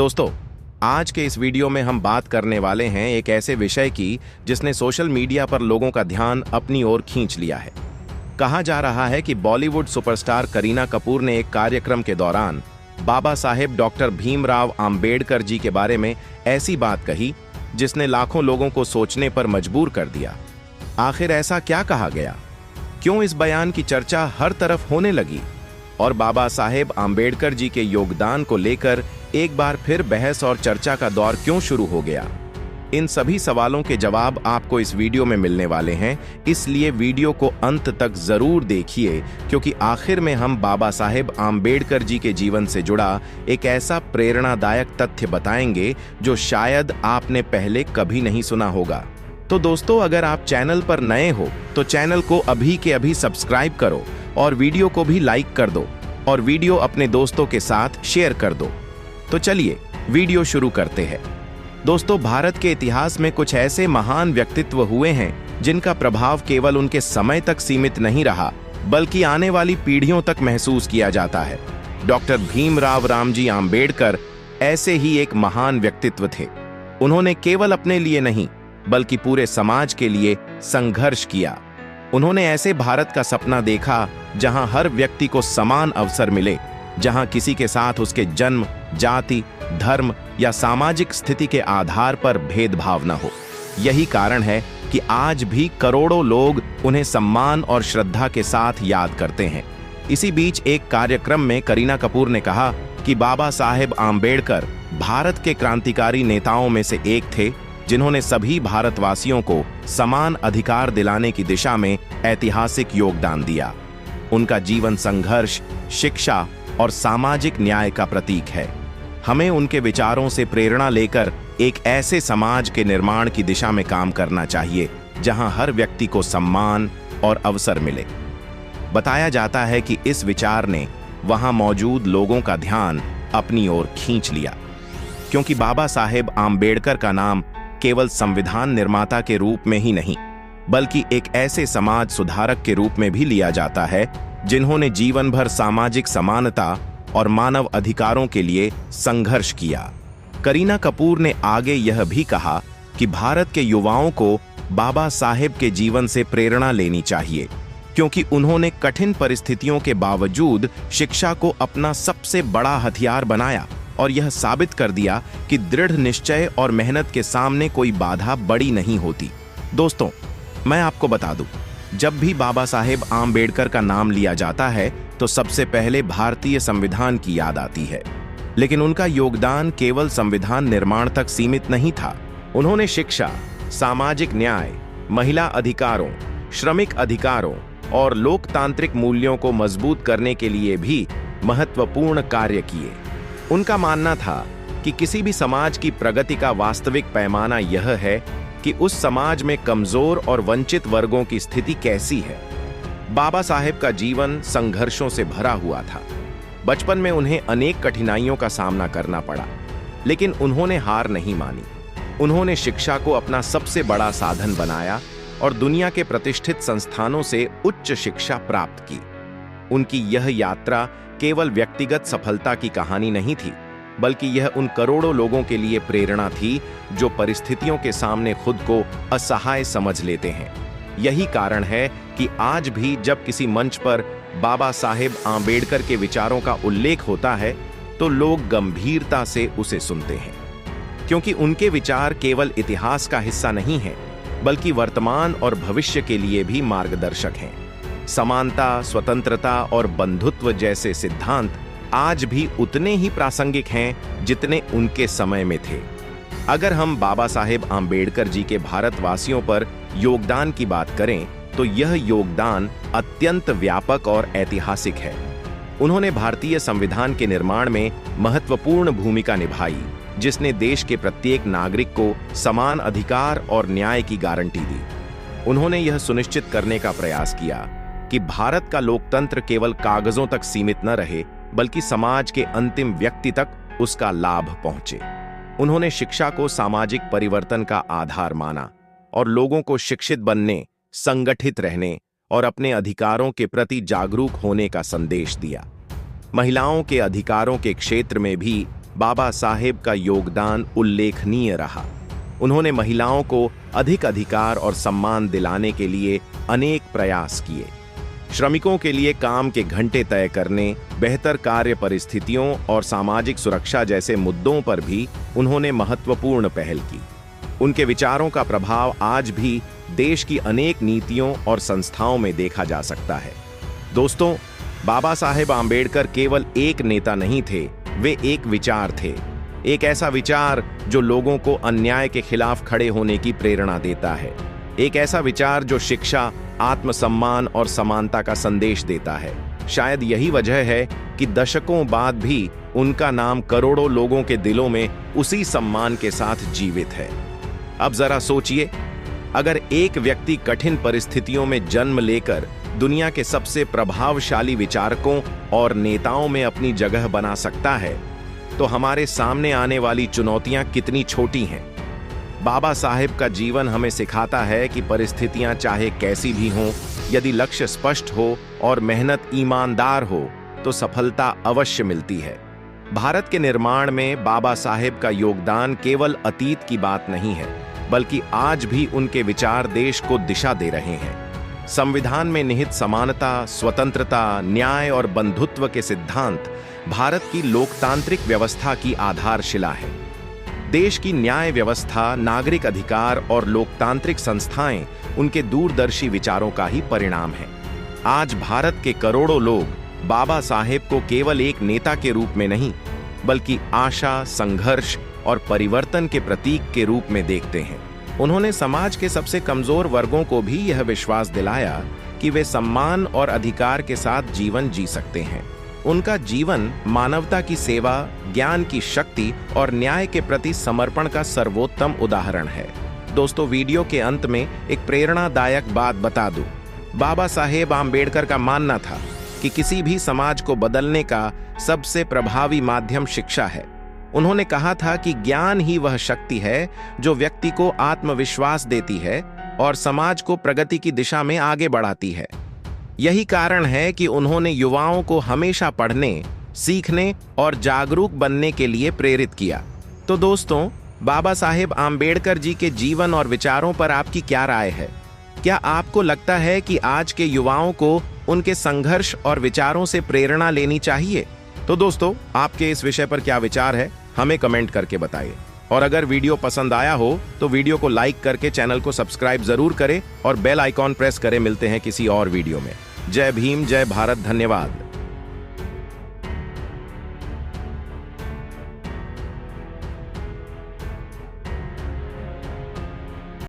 दोस्तों, आज के इस वीडियो में हम बात करने वाले हैं एक ऐसे विषय की जिसने सोशल मीडिया पर लोगों का ध्यान अपनी ओर खींच लिया है। कहा जा रहा है कि बॉलीवुड सुपरस्टार करीना कपूर ने एक कार्यक्रम के दौरान बाबा साहेब डॉक्टर भीमराव आम्बेडकर जी के बारे में ऐसी बात कही जिसने लाखों लोगों को सोचने पर मजबूर कर दिया। आखिर ऐसा क्या कहा गया? क्यों इस बयान की चर्चा हर तरफ होने लगी? और बाबा साहेब आम्बेडकर जी के योगदान को लेकर एक बार फिर बहस और चर्चा का दौर क्यों शुरू हो गया? इन सभी सवालों के जवाब आपको इस वीडियो में मिलने वाले हैं, इसलिए वीडियो को अंत तक जरूर देखिए, क्योंकि आखिर में हम बाबा साहेब आम्बेडकर जी के जीवन से जुड़ा एक ऐसा प्रेरणादायक तथ्य बताएंगे जो शायद आपने पहले कभी नहीं सुना होगा। तो दोस्तों, अगर आप चैनल पर नए हो तो चैनल को अभी के अभी सब्सक्राइब करो और वीडियो को भी लाइक कर दो और वीडियो अपने दोस्तों के साथ शेयर कर दो। तो चलिए वीडियो शुरू करते हैं। दोस्तों, भारत के इतिहास में कुछ ऐसे महान व्यक्तित्व हुए हैं जिनका प्रभाव केवल उनके समय तक सीमित नहीं रहा, बल्कि आने वाली पीढ़ियों तक महसूस किया जाता है। डॉक्टर भीमराव रामजी आम्बेडकर ऐसे ही एक महान व्यक्तित्व थे। उन्होंने केवल अपने लिए नहीं बल्कि पूरे समाज के लिए संघर्ष किया। उन्होंने ऐसे भारत का सपना देखा जहां हर व्यक्ति को समान अवसर मिले, जहां किसी के साथ उसके जन्म, जाति, धर्म या सामाजिक स्थिति के आधार पर भेदभाव न हो। यही कारण है कि आज भी करोड़ों लोग उन्हें सम्मान और श्रद्धा के साथ याद करते हैं। इसी बीच एक कार्यक्रम में करीना कपूर ने कहा कि बाबा साहेब आम्बेडकर भारत के क्रांतिकारी नेताओं में से एक थे, जिन्होंने सभी भारतवासियों को समान अधिकार दिलाने की दिशा में ऐतिहासिक योगदान दिया। उनका जीवन संघर्ष, शिक्षा और सामाजिक न्याय का प्रतीक है। हमें उनके विचारों से प्रेरणा लेकर एक ऐसे समाज के निर्माण की दिशा में काम करना चाहिए जहां हर व्यक्ति को सम्मान और अवसर मिले। बताया जाता है कि इस विचार ने वहां मौजूद लोगों का ध्यान अपनी ओर खींच लिया, क्योंकि बाबा साहेब आम्बेडकर का नाम केवल संविधान निर्माता के रूप में ही नहीं, बल्कि एक ऐसे समाज सुधारक के रूप में भी लिया जाता है जिन्होंने जीवन भर सामाजिक समानता और मानव अधिकारों के लिए संघर्ष किया। करीना कपूर ने आगे यह भी कहा कि भारत के युवाओं को बाबा साहेब के जीवन से प्रेरणा लेनी चाहिए, क्योंकि उन्होंने कठिन परिस्थितियों के बावजूद शिक्षा को अपना सबसे बड़ा हथियार बनाया और यह साबित कर दिया कि दृढ़ निश्चय और मेहनत के सामने कोई बाधा बड़ी नहीं होती। दोस्तों, मैं आपको बता दूं, जब भी बाबा साहेब आम्बेडकर का नाम लिया जाता है तो सबसे पहले भारतीय संविधान की याद आती है। लेकिन उनका योगदान केवल संविधान निर्माण तक सीमित नहीं था। उन्होंने शिक्षा, सामाजिक न्याय, महिला अधिकारों, श्रमिक अधिकारों और लोकतांत्रिक मूल्यों को मजबूत करने के लिए भी महत्वपूर्ण कार्य किए। उनका मानना था कि किसी भी समाज की प्रगति का वास्तविक पैमाना यह है कि उस समाज में कमजोर और वंचित वर्गों की स्थिति कैसी है। बाबा साहेब का जीवन संघर्षों से भरा हुआ था। बचपन में उन्हें अनेक कठिनाइयों का सामना करना पड़ा, लेकिन उन्होंने हार नहीं मानी। उन्होंने शिक्षा को अपना सबसे बड़ा साधन बनाया और दुनिया के प्रतिष्ठित संस्थानों से उच्च शिक्षा प्राप्त की। उनकी यह यात्रा केवल व्यक्तिगत सफलता की कहानी नहीं थी, बल्कि यह उन करोड़ों लोगों के लिए प्रेरणा थी जो परिस्थितियों के सामने खुद को असहाय समझ लेते हैं। यही कारण है कि आज भी जब किसी मंच पर बाबा साहेब आम्बेडकर के विचारों का उल्लेख होता है तो लोग गंभीरता से उसे सुनते हैं, क्योंकि उनके विचार केवल इतिहास का हिस्सा नहीं है, बल्कि वर्तमान और भविष्य के लिए भी मार्गदर्शक हैं। समानता, स्वतंत्रता और बंधुत्व जैसे सिद्धांत आज भी उतने ही प्रासंगिक हैं जितने उनके समय में थे। अगर हम बाबा साहेब आम्बेडकर जी के भारतवासियों पर योगदान की बात करें तो यह योगदान अत्यंत व्यापक और ऐतिहासिक है। उन्होंने भारतीय संविधान के निर्माण में महत्वपूर्ण भूमिका निभाई, जिसने देश के प्रत्येक नागरिक को समान अधिकार और न्याय की गारंटी दी। उन्होंने यह सुनिश्चित करने का प्रयास किया कि भारत का लोकतंत्र केवल कागजों तक सीमित न रहे, बल्कि समाज के अंतिम व्यक्ति तक उसका लाभ पहुंचे। उन्होंने शिक्षा को सामाजिक परिवर्तन का आधार माना और लोगों को शिक्षित बनने, संगठित रहने और अपने अधिकारों के प्रति जागरूक होने का संदेश दिया। महिलाओं के अधिकारों के क्षेत्र में भी बाबा साहेब का योगदान उल्लेखनीय रहा। उन्होंने महिलाओं को अधिक अधिकार और सम्मान दिलाने के लिए अनेक प्रयास किए। श्रमिकों के लिए काम के घंटे तय करने, बेहतर कार्य परिस्थितियों और सामाजिक सुरक्षा जैसे मुद्दों पर भी उन्होंने महत्वपूर्ण पहल की। उनके विचारों का प्रभाव आज भी देश की अनेक नीतियों और संस्थाओं में देखा जा सकता है। दोस्तों, बाबा साहेब आंबेडकर केवल एक नेता नहीं थे, वे एक विचार थे। एक ऐसा विचार जो लोगों को अन्याय के खिलाफ खड़े होने की प्रेरणा देता है। एक ऐसा विचार जो शिक्षा, आत्मसम्मान और समानता का संदेश देता है। शायद यही वजह है कि दशकों बाद भी उनका नाम करोड़ों लोगों के दिलों में उसी सम्मान के साथ जीवित है। अब जरा सोचिए, अगर एक व्यक्ति कठिन परिस्थितियों में जन्म लेकर दुनिया के सबसे प्रभावशाली विचारकों और नेताओं में अपनी जगह बना सकता है, तो हमारे सामने आने वाली चुनौतियां कितनी छोटी हैं। बाबा साहेब का जीवन हमें सिखाता है कि परिस्थितियां चाहे कैसी भी हों, यदि लक्ष्य स्पष्ट हो और मेहनत ईमानदार हो तो सफलता अवश्य मिलती है। भारत के निर्माण में बाबा साहेब का योगदान केवल अतीत की बात नहीं है, बल्कि आज भी उनके विचार देश को दिशा दे रहे हैं। संविधान में निहित समानता, स्वतंत्रता, न्याय और बंधुत्व के सिद्धांत भारत की लोकतांत्रिक व्यवस्था की आधारशिला है। देश की न्याय व्यवस्था, नागरिक अधिकार और लोकतांत्रिक संस्थाएं उनके दूरदर्शी विचारों का ही परिणाम है। आज भारत के करोड़ों लोग बाबा साहेब को केवल एक नेता के रूप में नहीं, बल्कि आशा, संघर्ष और परिवर्तन के प्रतीक के रूप में देखते हैं। उन्होंने समाज के सबसे कमजोर वर्गों को भी यह विश्वास दिलाया कि वे सम्मान और अधिकार के साथ जीवन जी सकते हैं। उनका जीवन मानवता की सेवा, ज्ञान की शक्ति और न्याय के प्रति समर्पण का सर्वोत्तम उदाहरण है। दोस्तों, वीडियो के अंत में एक प्रेरणादायक बात बता दूं। बाबा साहेब आंबेडकर का मानना था कि किसी भी समाज को बदलने का सबसे प्रभावी माध्यम शिक्षा है। उन्होंने कहा था कि ज्ञान ही वह शक्ति है जो व्यक्ति को आत्मविश्वास देती है और समाज को प्रगति की दिशा में आगे बढ़ाती है। यही कारण है कि उन्होंने युवाओं को हमेशा पढ़ने, सीखने और जागरूक बनने के लिए प्रेरित किया। तो दोस्तों, बाबा साहेब आंबेडकर जी के जीवन और विचारों पर आपकी क्या राय है? क्या आपको लगता है कि आज के युवाओं को उनके संघर्ष और विचारों से प्रेरणा लेनी चाहिए? तो दोस्तों, आपके इस विषय पर क्या विचार है, हमें कमेंट करके बताइए। और अगर वीडियो पसंद आया हो तो वीडियो को लाइक करके चैनल को सब्सक्राइब जरूर करें और बेल आइकॉन प्रेस करें। मिलते हैं किसी और वीडियो में। जय भीम, जय भारत, धन्यवाद।